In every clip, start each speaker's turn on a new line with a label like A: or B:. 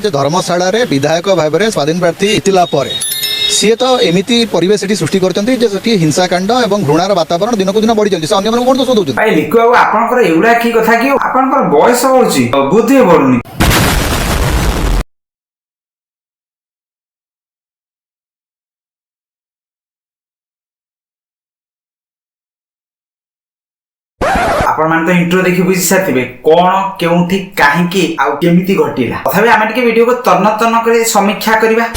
A: धर्मशाला रे विधायक भाव में स्वाधीन प्रार्थी इतिला परे सी तो एमती परिवेश सृष्टि करती हिंसाकांड और घृणार वातावरण दिन को दिन बढ़ी से अन्य कौन दोष दौर
B: भाई लिखु बाबू आपनकर एउडा की कथा कि आपनकर बयस बढ़ुची बुद्धि बढ़ुनी। आपण मान तो इंट्रो देखि बुझी साथिबे कोन केउठी काहेकि आ केमिति घटिला तथापि आमे टिके वीडियो को तन्न तन्न करे समीक्षा करिबा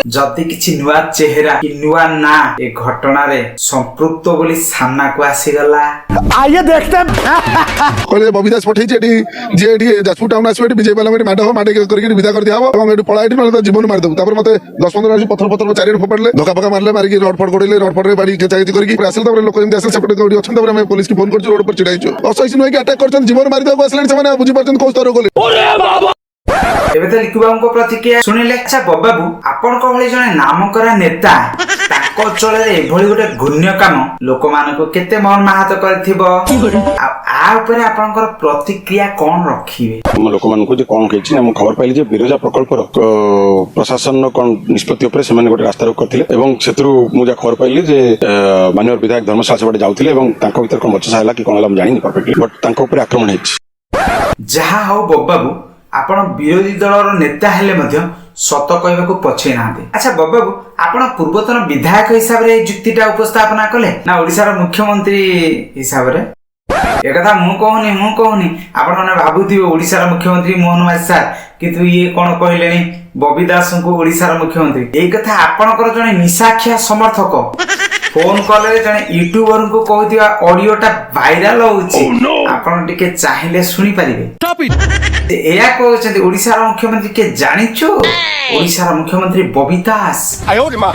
B: जति किछि नुवा चेहरा कि नुवा ना ए घटना रे संपृक्त बोली सामना को आसी गला।
C: आइए देखते हैं
D: कहले बबिदास पठै जेडी जेडी जाजपुर टाउन आसबे बीजेपी वाला में माडो माडे करके विदा कर दिया हो और एडी पळाइटी न जीवन मार देबो तापर मते 10-15 आज पत्थर चारि फोपड़ले धोका पका मारले मारी रड फड गोडले रड फड रे बाड़ी खेचाखेची करके आसल तापर लोक जेम आसल सेपटे गडी अछन तापर हम पुलिस की फोन कर रोड पर चिड़ाई असैस नुई के अटैक करछन जीवन मार देबो असले से बुझी परछन को स्तर गले अरे बाबा
B: एबे त लिखु बाबू को प्रतिक्रिया सुनिले। अच्छा बाबू आपण को भली जने नाम करा नेता ताको चले रे भली गोटे गुण्य काम लोक मान को केते मन माहात करथिबो आ ऊपर आपनकर प्रतिक्रिया कोन रखिबे
E: हम लोक मान को जे कोन कहछि हम खबर पाइली जे बिरजा प्रकल्प प्रशासन कोन निष्पत्ति ऊपर से माने गोटे रास्ता रोक करथिले एवं सेतरु मु जा खबर पाइली जे माननीय विधायक धर्मशाला से बाटे जाउथिले एवं तांको भीतर कोन मचसा हैला कि कोन हम जानि परफेक्टली बट तांको ऊपर आक्रमण हेछि
B: जहा हो बाबू आपण विरोधी दलर नेता हेले मध्य सत कहबा को पछे नाते। अच्छा बाबू आपण पूर्वतन विधायक हिसाब रे जुक्तिटा उपस्थापना कले ना ओडिसा रो मुख्यमंत्री हिसाब रे ए कथा मु कहूनी आपण माने भाबुथिबे ओडिसा रो मुख्यमंत्री मोहन माझी सर किंतु ये कोन कहलेनी बबी दास को ओडिसा रो मुख्यमंत्री ए कथा आपणकर जने निसाखिया समर्थक फोन कॉल रे जने यूट्यूबर को कहथिबा ऑडियोटा वायरल होउची आपण टिके चाहिले सुनी परिबे एया कहउछन्ती ओडिसा रो मुख्यमंत्री के जानिछु ओडिसा रो मुख्यमंत्री बबी दास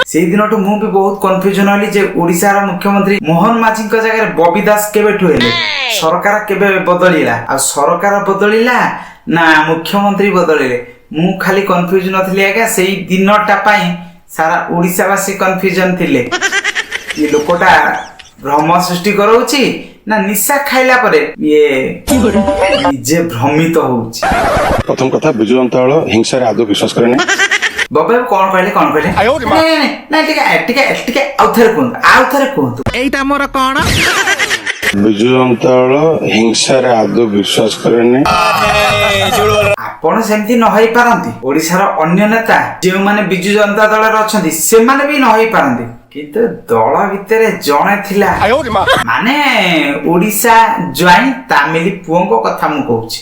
B: से दिनटो मु भी बहुत कंफ्यूजन हली जे ओडिसा रो मुख्यमंत्री मोहन माझी को जगह बबी दास केबे ठुएले सरकार केबे बदलिला आ सरकार बदलिला ना मुख्यमंत्री बदलिले मु खाली कंफ्यूजन नथली आगे सेही दिनटा पई सारा ओडिसावासी कंफ्यूजन थिले ये लोकटा भ्रम सृष्टि करौची ना निशा खाइला परे ये जे भ्रमित होउची।
E: प्रथम कथा बिजु जनता दल हिंसा रे आदौ विश्वास करे नै
B: बाबा कोन कहले नहीं टिके आउथरे कोन
C: एटा मोर कोन
E: बिजु जनता दल हिंसा रे आदौ विश्वास करे नै
B: आपण सेमती न होई पारंती ओडिसा रो अन्य नेता जे माने बिजु जनता दल रे अछंती से माने भी न होई पारंती किंतु दल भितरे जणे थिला माने ओडिसा ज्वाइन तामिली पुओंको कथा मु कहूची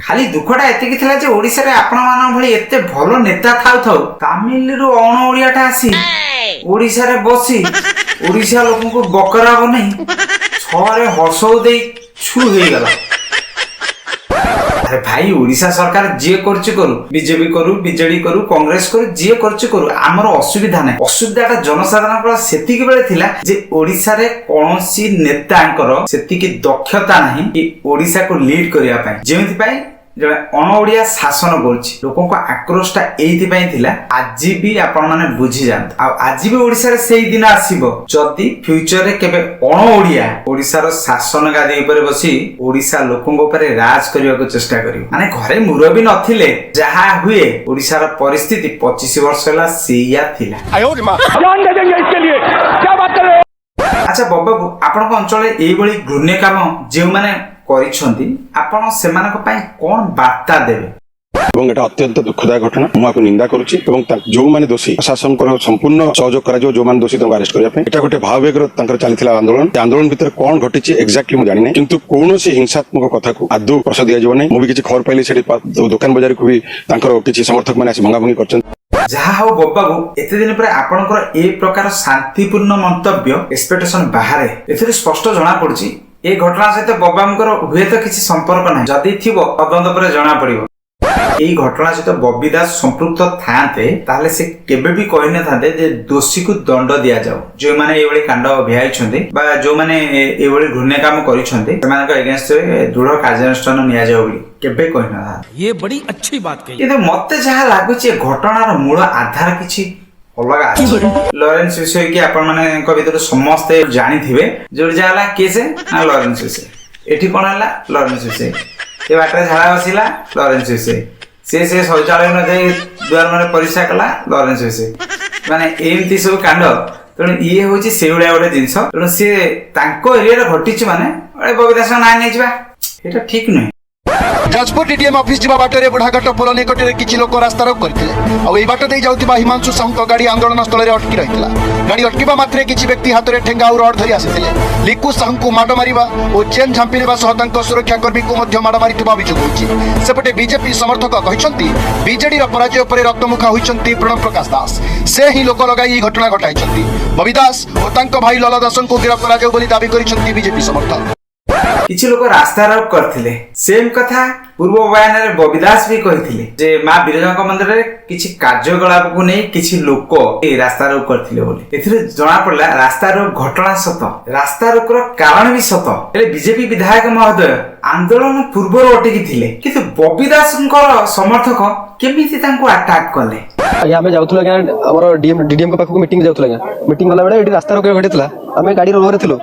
B: खाली दुखटा एते कि थिला जे ओडिसा रे आपण मान भली एते भलो नेता थाउ तामिल रो अण ओडियाटा आसी ओडिसा रे बसी ओडिसा लोकन को बकरा बनै छरे हसौ देई छु हेई गला। अरे भाई ओडिसा सरकार जे करछि करू बीजेपी करू बीजेडी करू कांग्रेस करू जे करछि करू हमर असुविधा नै असुविधाटा जनसाधारण पर सेति के बेले थिला जे ओडिसा रे कोनोसी नेतांकर सेति की दक्षता नाही कि ओडिसा को लीड करिया पय जेमिति पय जने अण ओडिया शासन करछि लोकन को आक्रोशटा एथि पय थिला आज भी आपण माने बुझी जांत आ आज भी ओडिसा रे सेही दिन आसीबो जति फ्यूचर रे केबे अण ओडिया ओडिसा रो शासन गादी ऊपर बसी ओडिसा लोकन ऊपर राज करिया को चेष्टा करियो माने घरे मुरबी नथिले जहा हुए ओडिसा रो परिस्थिति 25 वर्ष होला सेया थिला
C: जान दे देंगे इसके लिए क्या बात कर रहे हो।
B: अच्छा बाबू आपण को अंचल एई बळी घृण्य काम जे माने करिसंती आपण सेमानक पय कोन वार्ता देबे
E: एवं एटा अत्यंत दुखदायक घटना मु आपको निंदा करूची एवं जो माने दोषी प्रशासन को संपूर्ण सहयोग करा जो माने दोषी तंको अरेस्ट करिया पे एटा गोटे भाव वेगर तंकर चलीथिला आंदोलन भीतर कोन घटिची एक्जेक्टली मु जानि नै किंतु कोनोसी हिंसात्मक कथा को आदौ प्रसाद दिया जीव नै मु भी किछि खबर पाइली सेठी दुकान बाजार को भी तंकर किछि समर्थक माने आसी भंगाभंगी करछन
B: जहा हो बाबू एते दिन पर आपनकर ए प्रकार शांतिपूर्ण मंतव्य एक्सपेक्टेशन बाहर एथिरे स्पष्ट जणा पड़छि ए घटना सहित बबामकर हुए तो किसी संपर्क ना जदि थिबो तदंत पर जणा पड़िबो एई घटना सहित बबी दास संपृक्त थाते ताले से केबे भी कहि न थाते जे दोषी को दंड दिया जाऊ जो माने एवळे कांड भियाइछन्ते बा जो माने एवळे घृण्य काम करिछन्ते सेमानक अगेंस्ट दृढ़ कार्यानुष्ठान निया जाऊ बोली केबे कहि न था
C: ये बड़ी अच्छी बात कही
B: किंतु मते जहा लागुची घटनार मूल आधार किछि अलगा लॉरेंस विषय की आपण माने को भीतर समस्त जानि थिबे जोर जाला केसे ना लॉरेंस विषय एठी कोन हला लॉरेंस विषय ए बाटरे झाड़ा बसिला लॉरेंस विषय ସେ ଶୌଚାଳୟ ନ ଯାଇ ଦୁଆର ମାନେ ପରିସ୍ରା କଲା ଲରେନ୍ସ ସେ ମାନେ ଏମିତି ସବୁ କାଣ୍ଡ। ତେଣୁ ଇଏ ହଉଛି ସେଇଭଳିଆ ଗୋଟେ ଜିନିଷ। ତେଣୁ ସିଏ ତାଙ୍କ ଏରିଆରେ ଘଟିଛି ମାନେ ବବି ଦାସଙ୍କ ନାଁ ନେଇଯିବା ଏଇଟା ଠିକ ନୁହେଁ।
A: ଯାଜପୁର ଡିଡିଏମ୍ ଅଫିସ ଯିବା ବାଟରେ ବୁଢାଘାଟ ପୋଲ ନିକଟରେ କିଛି ଲୋକ ରାସ୍ତାରୋକ କରିଥିଲେ ଆଉ ଏହି ବାଟ ଦେଇ ଯାଉଥିବା ହିମାଂଶୁ ସାହୁଙ୍କ ଗାଡି ଆନ୍ଦୋଳନ ସ୍ଥଳରେ ଅଟକି ରହିଥିଲା। ଗାଡି ଅଟକିବା ମାତ୍ରେ କିଛି ବ୍ୟକ୍ତି ହାତରେ ଠେଙ୍ଗା ଆଉ ରଡ୍ ଧରି ଆସିଥିଲେ। ଲିକୁ ସାହୁଙ୍କୁ ମାଡ ମାରିବା ଓ ଚେନ୍ ଝାମ୍ପି ନେବା ସହ ତାଙ୍କ ସୁରକ୍ଷା କର୍ମୀଙ୍କୁ ମଧ୍ୟ ମାଡ ମାରିଥିବା ଅଭିଯୋଗ ହୋଇଛି। ସେପଟେ ବିଜେପି ସମର୍ଥକ କହିଛନ୍ତି ବିଜେଡିର ପରାଜୟ ପରେ ରକ୍ତମୁଖା ହୋଇଛନ୍ତି ପ୍ରଣବ ପ୍ରକାଶ ଦାସ। ସେ ହିଁ ଲୋକ ଲଗାଇ ଏହି ଘଟଣା ଘଟାଇଛନ୍ତି। ବବି ଦାସ ଓ ତାଙ୍କ ଭାଇ ଲଲା ଦାସଙ୍କୁ ଗିରଫ କରାଯାଉ ବୋଲି ଦାବି କରିଛନ୍ତି ବିଜେପି ସମର୍ଥକ।
B: କିଛି ଲୋକ ରାସ୍ତାରୋକ କରିଥିଲେ। ସେମ୍ କଥା ପୂର୍ବ ବୟାନରେ ବବି ଦାସ ବି କହିଥିଲେ ଯେ ମା ବିରଜାଙ୍କ ମନ୍ଦିରରେ କିଛି କାର୍ଯ୍ୟକଳାପକୁ ନେଇ କିଛି ଲୋକ এই ରାସ୍ତାରୋକ କରିଥିଲେ ବୋଲି। ଏଥିରେ ଜଣା ପଡିଲା ରାସ୍ତାରୋକ ଘଟଣା ସତ, ରାସ୍ତାରୋକର କାରଣ ବି ସତ। ହେଲେ ବିଜେପି ବିଧାୟକ ମହୋଦୟ ଆନ୍ଦୋଳନ ପୂର୍ବରୁ ଅଟକି ଥିଲେ କିନ୍ତୁ ବବି ଦାସଙ୍କର ସମର୍ଥକ କେମିତି ତାଙ୍କୁ ଆଟାକ୍ କଲେ?
F: ଆଜ୍ଞା ଆମେ ଯାଉଥିଲୁ ଆଜ୍ଞା ଆମର ଡିଡିଏମ୍ ପାଖକୁ ମିଟିଂ ଯାଉଥିଲୁ ଆଜ୍ଞା। ମିଟିଂ ଗଲା ବେଳେ ଏଠି ରାସ୍ତାରୋକ ଘଟିଥିଲା। ଆମେ ଗାଡି ରୋଡରେ ଥିଲୁ।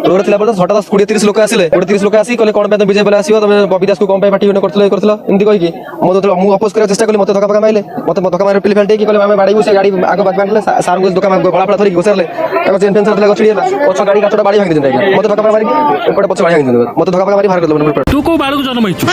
F: ରୋଡରେ ଥିଲା ପରେ ହଠାତ୍ 20-30 ଲୋକ ଆସିଲେ। 20-30 ଲୋକ ଆସି କହିଲେ କଣ ପାଇଁ ବିଜେପି ବାଲା ଆସିବ, ତମେ ବବି ଦାସକୁ କଣ ପାଇଁ ପାର୍ଟି କରିଥିଲ ଏମିତି କହିକି ମୁଁ ଅପୋଜ କରିବାକୁ ଚେଷ୍ଟା କଲି। ମତେ ଧକ୍କା ଫକା ମାରିଲେ। ମତେ ଧକ୍କା ମାରି ପିଲି ଫାଣ୍ଟେଇକି କହିଲେ ଆମେ ବାଡେଇବୁ। ସେ ଗାଡି ଆଗ ବାଗିଲେ ସାରଙ୍କୁ ଧକ୍କା ଗଳା ଫଳା ଧରିକି ଘୋଷାରିଲେ। ତାଙ୍କ ଚେନ୍ ଫେନ୍ ଥିଲା ଗଛଡ଼ି ହେଲା। ପଛ ଗାଡି କାଚଟା ବାଡି ଭାଙ୍ଗି ଦିଅନ୍ତି ଆଜ୍ଞା। ମତେ ଧକ୍କା ଫକା ମାରିକି ଏପଟେ ପଛ ବାଡି ଭାଙ୍ଗି ଦିଅନ୍ତି। ମତେ ଧକ୍କା ଫକା ମାରି ବାହାର କରିଦେଲେ।
G: ତୁ କୋଉ ବାଳକୁ ଜନ୍ମ ହେଇଛୁ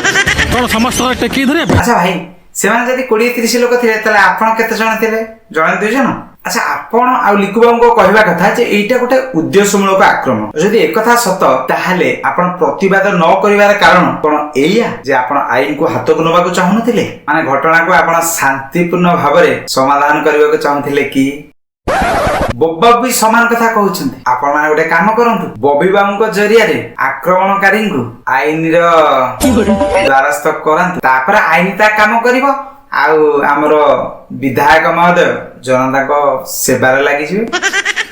G: କଣ ସମସ୍ତ ଟେକି ଧରିବା ପାଇଁ?
B: ଆଚ୍ଛା ଭାଇ ସେମାନେ ଯଦି 20-30 ଲୋକ ଥିଲେ ତାହେଲେ ଆପଣ କେତେ ଜଣ ଥିଲେ? ଜଣେ 2 ଜଣ? ଆଚ୍ଛା ଆପଣ ଆଉ ଲିକୁ ବାବୁଙ୍କ କହିବା କଥା ଯେ ଏଇଟା ଗୋଟେ ଉଦ୍ଦେଶ୍ୟମୂଳକ ଆକ୍ରମଣ। ଯଦି ଏକଥା ସତ ତାହେଲେ ଆପଣ ପ୍ରତିବାଦ ନ କରିବାର କାରଣ କଣ ଏଇଆ ଯେ ଆପଣ ଆଇନକୁ ହାତକୁ ନେବାକୁ ଚାହୁଁନଥିଲେ? ମାନେ ଘଟଣାକୁ ଆପଣ ଶାନ୍ତିପୂର୍ଣ୍ଣ ଭାବରେ ସମାଧାନ କରିବାକୁ ଚାହୁଁଥିଲେ କି? ବବି ବାବୁ ବି ସମାନ କଥା କହୁଛନ୍ତି। ଆପଣ ମାନେ ଗୋଟେ କାମ କରନ୍ତୁ, ବବି ବାବୁଙ୍କ ଜରିଆରେ ଆକ୍ରମଣକାରୀଙ୍କୁ ଆଇନର ଦ୍ୱାରସ୍ଥ କରାନ୍ତୁ, ତାପରେ ଆଇନ ତା କାମ କରିବ ଆଉ ଆମର ବିଧାୟକ ମହୋଦୟ ଜନତାଙ୍କ ସେବାରେ ଲାଗିଯିବେ।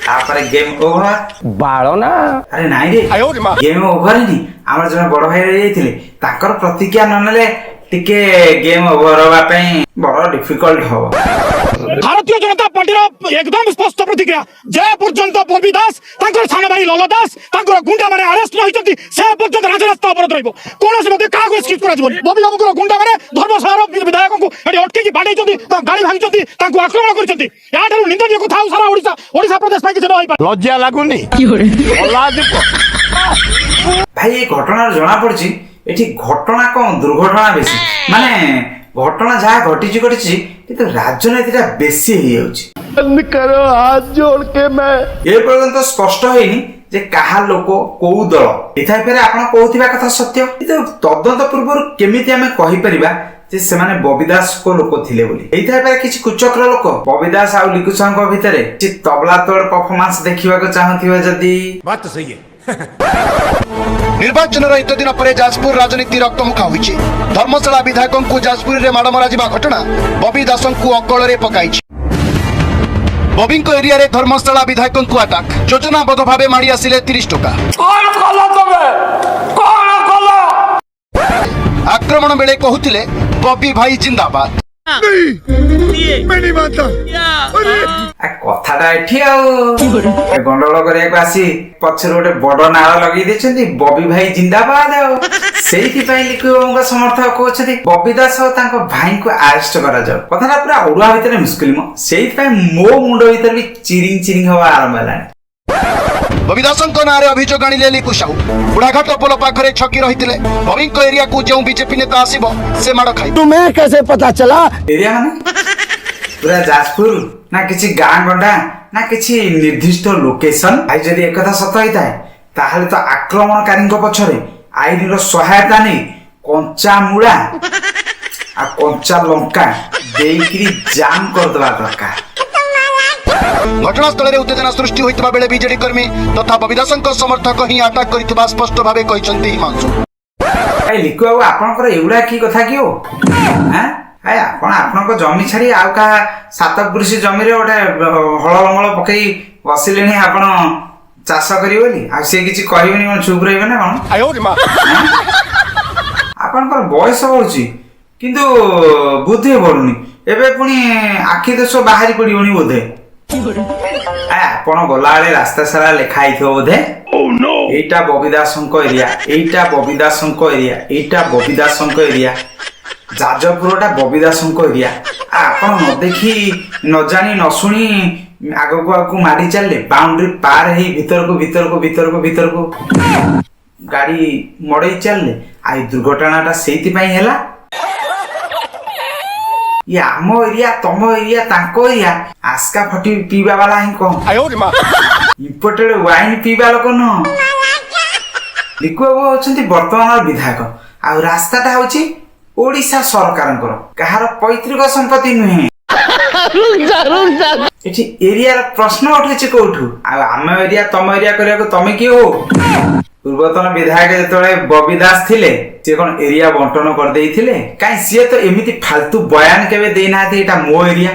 B: ତାପରେ ଗେମ୍ ଓଭର।
C: ବାଳ ନା
B: ଆରେ ନାଇଁ ରେ ଗେମ୍ ଓଭର ନି। ଆମର ଜଣେ ବଡ ଭାଇ ରହିଯାଇଥିଲେ, ତାଙ୍କର ପ୍ରତିକ୍ରିୟା ନ ନେଲେ ଟିକେ ଗେମ୍ ଓଭର ହବା ପାଇଁ ବଡ ଡିଫିକଲ୍ଟ ହବ।
C: ଭାରତୀୟ ଜନତା ପାର୍ଟିର একদম স্পষ্ট প্রতিক্রিয়া যে পর্যন্ত ববি দাস তাঙ্কর সান ভাই ললা দাস তাঙ্কর গুন্ডা মানে আরেস্ট হইছন্তি সে পর্যন্ত রাজরাস্তা অবরোধ রহিব। কোনসি মতে কাহাକୁ এক্সকিউজ করা যাবনি। ববি বাবুଙ୍କର গুন্ডা মানে ধর্মশাଳାର ବିଧାୟକଙ୍କୁ ଏଠି ଅଟକେଇକି ବାଡେଇଛନ୍ତି, ଗାଡି ଭାଙ୍ଗିଛନ୍ତି, ତାଙ୍କୁ ଆକ୍ରମଣ କରିଛନ୍ତି। ଏହାଠାରୁ ନିନ୍ଦନୀୟ କଥା ଆଉ ସାରା ଓଡ଼ିଶା ପ୍ରଦେଶ ପାଇଁ କିଛି ନ ହେଇପାରେ। ଲଜ୍ଜା ଲାଗୁନି?
B: ଭାଇ ଏ ଘଟଣାରୁ ଜଣା ପଡୁଛି ଏଠି ଘଟଣା କଣ ଦୁର୍ଘଟଣା ବେଶୀ। ମାନେ ଘଟଣା ଯାହା ଘଟିଛି କିନ୍ତୁ ରାଜନୀତିଟା ବେଶୀ ହେଇଯାଉଛି। ଏ ପର୍ଯ୍ୟନ୍ତ ସ୍ପଷ୍ଟ ହେଇନି ଯେ କାହା ଲୋକ କୋଉ ଦଳ ଏଥାଇପାରେ। ଆପଣ କହୁଥିବା କଥା ସତ୍ୟ କିନ୍ତୁ ତଦନ୍ତ ପୂର୍ବରୁ କେମିତି ଆମେ କହିପାରିବା ଯେ ସେମାନେ ବବି ଦାସଙ୍କ ଲୋକ ଥିଲେ ବୋଲି? ହେଇଥାଇପାରେ କିଛି କୁଚକ୍ର ଲୋକ ବବି ଦାସ ଆଉ ଲିକୁ ସାହୁଙ୍କ ଭିତରେ କିଛି ତବଲା ତୋड़ ପରଫର୍ମାନ୍ସ ଦେଖିବାକୁ ଚାହୁଁଥିବେ ଯଦି।
A: ନିର୍ବାଚନର ଏତେ ଦିନ ପରେ ଯାଜପୁର ରାଜନୀତି ରକ୍ତମୁଖା ହୋଇଛି। ଧର୍ମଶାଳା ବିଧାୟକଙ୍କୁ ଯାଜପୁରରେ ମାଡ଼ ମରାଯିବା ଘଟଣା ବବି ଦାସଙ୍କୁ ଅକଳରେ ପକାଇଛି। ବବିଙ୍କ ଏରିଆରେ ଧର୍ମଶାଳା ବିଧାୟକଙ୍କୁ ଆଟାକ୍। ଯୋଜନାବଦ୍ଧ ଭାବେ ମାଡ଼ି ଆସିଲେ 30 ଟଙ୍କା। ଆକ୍ରମଣ ବେଳେ କହୁଥିଲେ ବବି ଭାଇ ଜିନ୍ଦାବାଦ।
B: କଥାଟା ଏଠି ଆଉ ଗଣ୍ଡଗୋଳ କରିବାକୁ ଆସି ପଛରୁ ଗୋଟେ ବଡ ନାଳ ଲଗେଇ ଦେଇଛନ୍ତି ବବି ଭାଇ ଜିନ୍ଦାବାଦ। ଆଉ ସେଇଥିପାଇଁ ଲିକୁ ବାବୁଙ୍କ ସମର୍ଥକ କହୁଛନ୍ତି ବବି ଦାସ ଆଉ ତାଙ୍କ ଭାଇଙ୍କୁ ଆରେଷ୍ଟ କରାଯାଉ। କଥାଟା ପୁରା ଓଡୁଆ ଭିତରେ ମୁସ୍କିଲ। ସେଇଥିପାଇଁ ମୋ ମୁଣ୍ଡ ଭିତରେ ବି ଚିରିଂ ହବା ଆରମ୍ଭ ହେଲାଣି।
A: ବବି ଦାସଙ୍କ ନାଁରେ ଅଭିଯୋଗ ଆଣିଲେ ଲିକୁ ସାହୁ। ବୁଢାଘାଟ ପୋଲ ପାଖରେ ଛକି ରହିଥିଲେ। ବବିଙ୍କ ଏରିଆକୁ ଯେଉଁ ବିଜେପି ନେତା ଆସିବ ସେ ମାଡ଼ ଖାଇବ।
B: ଏରିଆ ମାନେ ପୁରା ଯାଜପୁର ନା କିଛି ଗାଁ ଗଣ୍ଡା ନା କିଛି ନିର୍ଦ୍ଦିଷ୍ଟ ଲୋକେସନ? ଭାଇ ଯଦି ଏକଥା ସତ ହେଇଥାଏ ତାହେଲେ ତ ଆକ୍ରମଣକାରୀଙ୍କ ପଛରେ ଆଇନର ସହାୟତା ନେଇ କଞ୍ଚା ମୂଳା ଆଉ କଞ୍ଚା ଲଙ୍କା ଦେଇକିରି ଜାମ୍ କରିଦେବା ଦରକାର।
A: ଘଟଣାସ୍ଥଳରେ ଉତ୍ତେଜନା ସୃଷ୍ଟି ହୋଇଥିବା ବେଳେ ବିଜେଡି କର୍ମୀ ତଥା ବବି ଦାସଙ୍କ ସମର୍ଥକ ହିଁ ଆଟାକ୍ କରିଥିବା ସ୍ପଷ୍ଟ ଭାବେ କହିଛନ୍ତି ହିମାଂଶୁ।
B: ଲିକୁ ବାବୁ ଆପଣଙ୍କର ଏଗୁଡା କି କଥା କି? ଆପଣ ଆପଣଙ୍କ ଜମି ଛାଡି ଆଉ କାହା 7 ପୁରୁଷ ଜମିରେ ଗୋଟେ ହଳ ଲଙ୍ଗଳ ପକେଇ ବସିଲେଣି ଆପଣ ଚାଷ କରିବେ ବୋଲି। ଆଉ ସେ କିଛି କହିବେନି କଣ? ଚୁପ ରହିବେ ନା କଣ? ଆପଣଙ୍କର ବୟସ ବଢୁଛି କିନ୍ତୁ ବୁଦ୍ଧି ବଢୁନି। ଏବେ ପୁଣି ଆଖି ଦୋଷ ବାହାରି ପଡିବଣି ବୋଧେ। ଆପଣ ଗଲାବେଳେ ରାସ୍ତା ସାରା ଲେଖା ହେଇଥିବ ବୋଧେ ଏଇଟା ବବି ଦାସଙ୍କ ଏରିଆ, ଏଇଟା ବବି ଦାସଙ୍କ ଏରିଆ, ଏଇଟା ବବି ଦାସଙ୍କ ଏରିଆ। ଯାଜପୁରଟା ବବି ଦାସଙ୍କ ଏରିଆ। ଆପଣ ନ ଦେଖି ନ ଜାଣି ନ ଶୁଣି ଆଗକୁ ଆଗକୁ ମାଡ଼ି ଚାଲିଲେ, ବାଉଣ୍ଡ୍ରି ପାର ହେଇ ଭିତରକୁ ଗାଡି ମଡେଇ ଚାଲିଲେ। ଆଉ ଏଇ ଦୁର୍ଘଟଣାଟା ସେଇଥିପାଇଁ ହେଲା। ଇଏ ଆମ ଏରିଆ, ତମ ଏରିଆ, ତାଙ୍କ ଏରିଆ, ଆସ୍କା ଫଟି ପିଇବା ବାଲା ହିଁ କଣ, ଇମ୍ପୋର୍ଟେଡ ୱାଇନ ପିଇବା ଲୋକ ନୁହଁ। ଲିକୁ ବାବୁ ହଉଛନ୍ତି ବର୍ତ୍ତମାନର ବିଧାୟକ, ଆଉ ରାସ୍ତାଟା ହଉଛି ଓଡିଶା ସରକାରଙ୍କର, କାହାର ପୈତୃକ ସମ୍ପତ୍ତି ନୁହେଁ। ଏଠି ଏରିଆର ପ୍ରଶ୍ନ ଉଠୁଛି କୋଉଠୁ? ଆଉ ଆମ ଏରିଆ ତମ ଏରିଆ କରିବାକୁ ତମେ କିଏ ହୋ? ପୂର୍ବତନ ବିଧାୟକ ଯେତେବେଳେ ବବି ଦାସ ଥିଲେ, ସିଏ କଣ ଏରିଆ ବଣ୍ଟନ କରିଦେଇଥିଲେ? କାଇଁ ସିଏ ତ ଏମିତି ଫାଲତୁ ବୟାନ କେବେ ଦେଇନାହାନ୍ତି, ଏଇଟା ମୋ ଏରିଆ,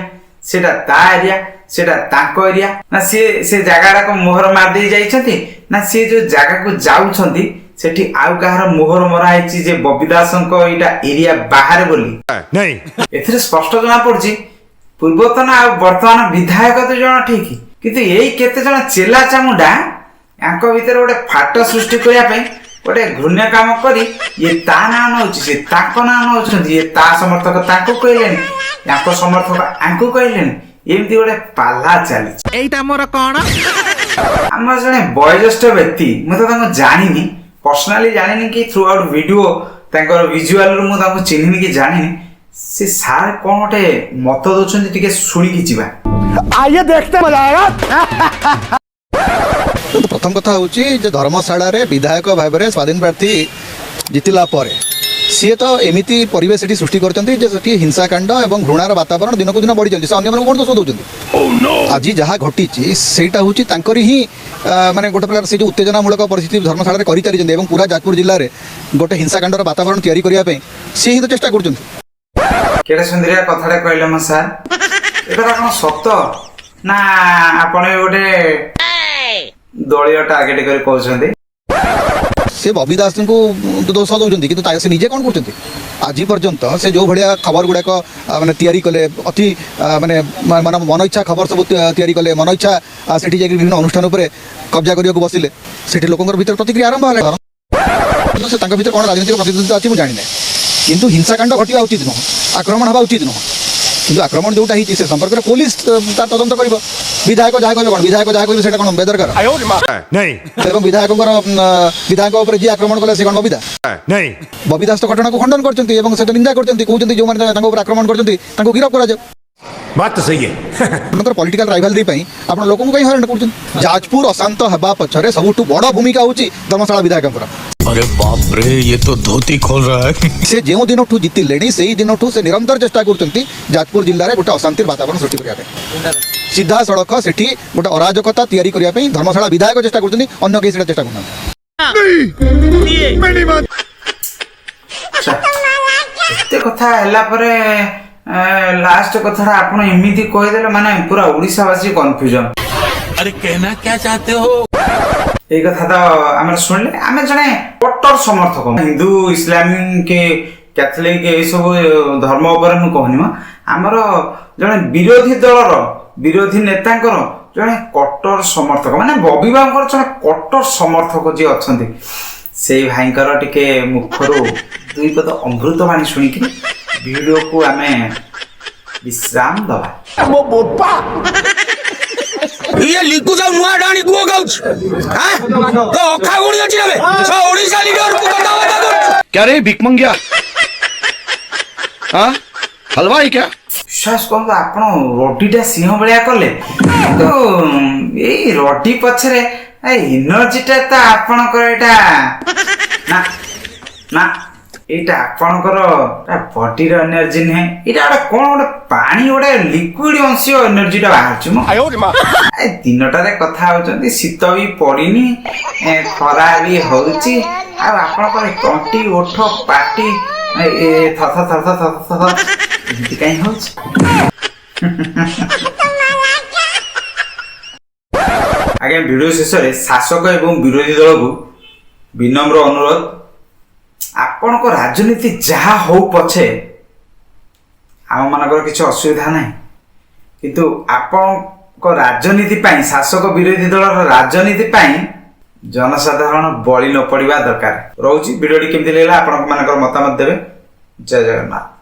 B: ସେଟା ତା ଏରିଆ, ସେଟା ତାଙ୍କ ଏରିଆ। ନା ସିଏ ସେ ଜାଗାଟାକ ମୋହର ମାରିଦେଇ ଯାଇଛନ୍ତି, ନା ସିଏ ଯୋଉ ଜାଗାକୁ ଯାଉଛନ୍ତି ସେଠି ଆଉ କାହାର ମୋହର ମରା ହେଇଛି ଯେ ବବି ଦାସଙ୍କ ଏଇଟା ଏରିଆ ବାହାରେ ବୋଲି? ଏଥିରେ ସ୍ପଷ୍ଟ ଜଣା ପଡୁଛି ପୂର୍ବତନ ଆଉ ବର୍ତ୍ତମାନ ବିଧାୟକ ଦୁଇ ଜଣ ଠିକ, କିନ୍ତୁ ଏଇ କେତେ ଜଣ ଚେଲା ଚାମୁଣ୍ଡା ୟାଙ୍କ ଭିତରେ ଗୋଟେ ଫାଟ ସୃଷ୍ଟି କରିବା ପାଇଁ ଗୋଟେ ଘୃଣ୍ୟ କାମ କରି ଇଏ ତା ନାଁ ନଉଛି, ସେ ତାଙ୍କ ନାଁ ନଉଛନ୍ତି, ଇଏ ତା ସମର୍ଥକ ତାଙ୍କୁ କହିଲେଣି, ୟାଙ୍କ ସମର୍ଥକ ଆଙ୍କୁ କହିଲେଣି, ଏମିତି ଗୋଟେ ପାଲା ଚାଲିଛି।
G: এইটা মোর কোন
B: ଆମର ଜଣେ ବୟୋଜ୍ୟେଷ୍ଠ ବ୍ୟକ୍ତି, ମୁଁ ତ ତାଙ୍କୁ ଜାଣିନି, ପର୍ସନାଲି ଜାଣିନି କି ଥ୍ରୁ ଆଉଟ୍ ଭିଡିଓ ତାଙ୍କର ଭିଜୁଆଲରୁ ମୁଁ ତାଙ୍କୁ ଚିହ୍ନିନି କି ଜାଣିନି। ସେ ସାର୍ କଣ ଗୋଟେ ମତ ଦଉଛନ୍ତି, ଟିକେ ଶୁଣିକି ଯିବା।
C: आइए देखते मजा आएगा।
A: प्रथम कथा होची जे धर्मशाला विधायक भाव में स्वाधीन प्रार्थी जितिला परे सी तो एमती परिवेश सृष्टि करती हिंसाकांड और घृणार वातावरण दिन को दिन बढ़ी चलती, अन्य कौन दोष दौरान आज जहाँ घटी सेटा हूँ ही माने गोटे प्रकार से जो उत्तेजनामूलक परिस्थिति धर्मशाला कर चली पूरा जाजपुर जिले में गोटे हिंसाकांडर वातावरण तैयारी करने सी ही तो चेष्टा कर
B: कथा कहले मो सार एटा कौन सत ना आपण गोटे दलीय टार्गेट कर कहते?
A: से बबी दास को दोष दौरान कि से निजे कौन कर आज पर्यंत से जो भाया खबर गुड़ाक माने तैयारी कले अति माने मन इच्छा खबर सब तैयारी कले मन इच्छा से विभिन्न अनुष्ठान कब्जा करने को बसिले से लोक भर प्रतिक्रिया आरंभ है से भर कौन राजनीतिक प्रतिनिधित्व अच्छी मुझे जानी किंतु हिंसाकांड घटा उचित नुह, आक्रमण हवा उचित नुह, किंतु आक्रमण जोटा होती से संपर्क में पुलिस तदंत कर विधायक जहाँ कह विधायक जहाँ कह बेदरकार विधायक जी आक्रमण कले से कौन बबिदा बबी दास तो घटना को खंडन करते निंदा करते कहते जो मैंने आक्रमण करते गिरफ कर
C: बात तो सही है।
A: पॉलिटिकल राइवलरी आप लोक कहीं हरण कर जाजपुर अशांत हवा पछरे सबुठ बड़ भूमिका होची धर्मशाला विधायक।
G: अरे बाप रे, ये तो धोती खोल रहा है।
A: से जो दिन जितिले से दिन से निरंतर चेष्टा करते जाजपुर जिले में गोटे अशांति वातावरण सृष्टि करने सीधा सड़क से गोटे अराजकता तैयारी करने धर्मशाला विधायक चेष्टा करते अन्य कहीं चेष्टा करना।
B: कथा लास्ट कथा आपण एमती कहीदे माने पूरा ओडिशावासी कन्फ्यूजन।
G: अरे कहना क्या चाहते हो?
B: ये कथा तो आम शुणिले आम जड़े कट्टर समर्थक हिंदू इस्लामिक के कैथोलिक ये सब धर्म उपर मुझे कहनी आमर जड़े विरोधी दलर विरोधी नेता जड़े कट्टर समर्थक माने बबी बाबूर जड़े कट्टर समर्थक जी अच्छा से भाईकर टिके मुखर दुई पद अमृतवाणी शुणिक वीडियो को आम विश्राम दबा।
G: ये लिकु सब नुआ डाणी गुओ गाउछ हां तो अखा गुणी अछि रे सो ओडिसा लीडर को कथा बता दो
A: क्या रे भिकमंगिया हां हलवा है क्या?
B: विश्वास कर आपण रोटीटा सिंह बलिया कले तो ए रोटी पछरे एनर्जीटा तो आपणकर एटा ना ना एटा आपणकर बॉडीर एनर्जी नहीं एटा कोन गोटे पानी गोटे लिक्विड अंश एनर्जीटा बाहर दिनटारे कथा होचंती शीत भी पड़िनी खरा भी होउची आपणकर तंटी ओठ पाटी थथ थथ थथ थथ एमती कहीं होउची। आगे वीडियो शेष में शासक एवं विरोधी दल को विनम्र अनुरोध आपण को राजनीति जहाँ हो पछे आम मानकर किसी असुविधा ना किंतु आपण को राजनीति पाई शासक विरोधी दल राजनीति पाई जनसाधारण बली न पड़वा दरकार रोची। वीडियो केमती लगला आपण मानकर मतामत देवे ଜୟ ଜଗନ୍ନାଥ।